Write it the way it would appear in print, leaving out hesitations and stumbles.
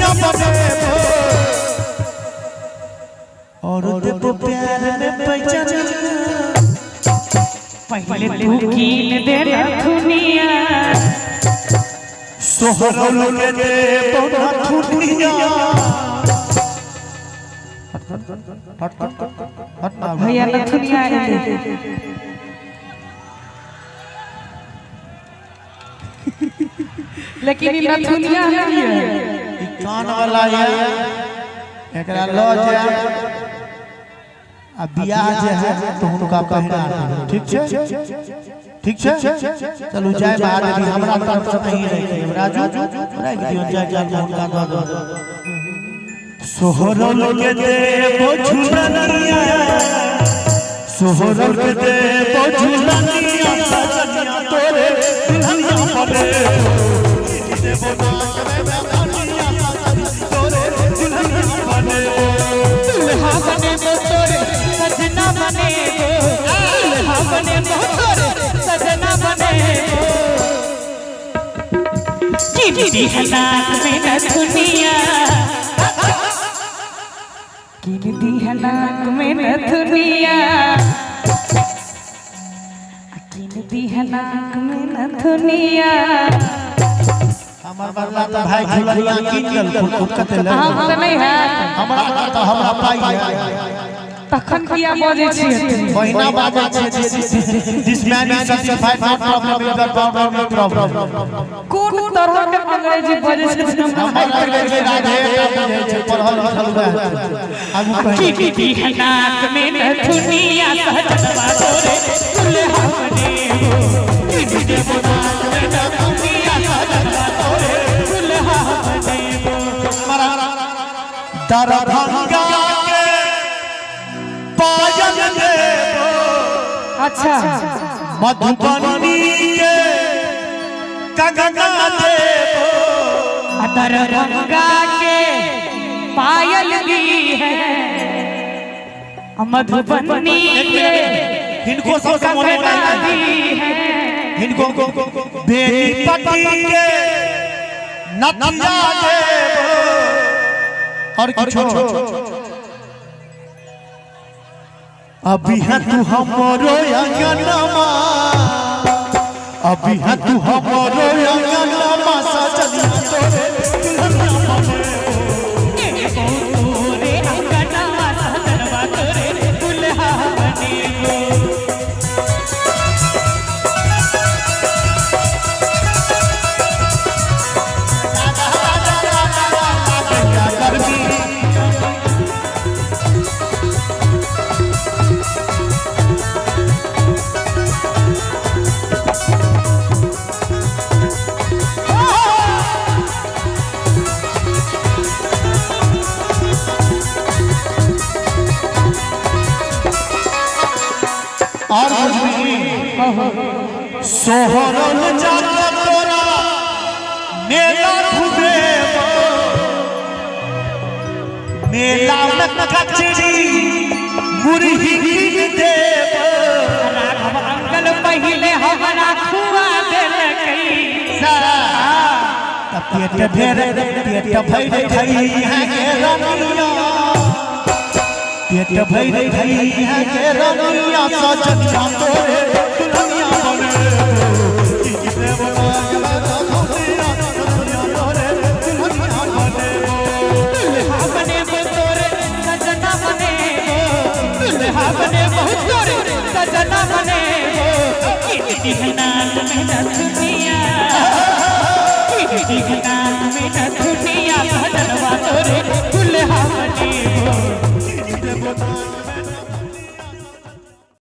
दुल्हनिया बने और देबो प्यार में पहचान पहले तू कीन दे दुनिया सोहरल के देबो दुनिया हट भैया दुनिया लेकिन इ दुनिया नहीं है इ कान वाला है एकरा लो जे आ बियाह जे है तो हुनका पहिरा ठीक छे चलू जाय बाहर भी हमरा तरफ से नहीं रही राजू राख दियो जाय हुनका दो सोहरल के देबो झुलनिया सोहरल के देबो झुलनिया सजनिया तोरे दुल्हनिया बने देबो दुल्हनिया तोरे दुल्हनिया बने दुल्हा बने तोरे सजना बने दुल्हा बने तोरे सजना बने कीनी है नाक में दुनिया कीनी है नाक में दुनिया कीनी है नाक में दुनिया हमर बदला तो भाई झुलनिया कीन गल कते ले हम त नहीं है हमरा तो हमरा पाई है तखन किया बजे छी महीना बाजे छी this man is certified not problem with the problem कोन तरह के अंग्रेजी बजे छी हमर अंग्रेजी राधे बजे छी पढ़ल लिखल बा आगू कहि की है नाक में दुनिया सजनवा तोरे दुल्हा बने की देबो नाक में दुनिया सजनवा तोरे दुल्हा बने दरभंगा के पायल देबो अच्छा मधुबनी के कंगना देबो दरभंगा के पायल ली है मधुबनी के इनको सबसे मोने दी है इनको बेनीपट्टी के नथिया देबो और कुछ अभी है तू हमरो अंगनमा अभी है तू हमरो अंगनमा सजनिया तोरे दुल्हनिया बने तोरे अंगना सजनवा तोरे दुल्हा बने और सोहरल जाके तोरा मेला घुमेबो मेला में कचरी मुरही देबो राघव अंकल पहले हमरा खुआ देलकै पेट ढेर पेट भर गई है के रनिया पेट भर गई है के रनिया सजनिया तोरे दुल्हनिया बने देबो दुल्हनिया तोरे दुल्हनिया बने दुल्हा बने तोरे सजना बने दुल्हा बने तोरे सजना बने कीनी है नाक में दुनिया कीनी है नाक में दुनिया सजनवा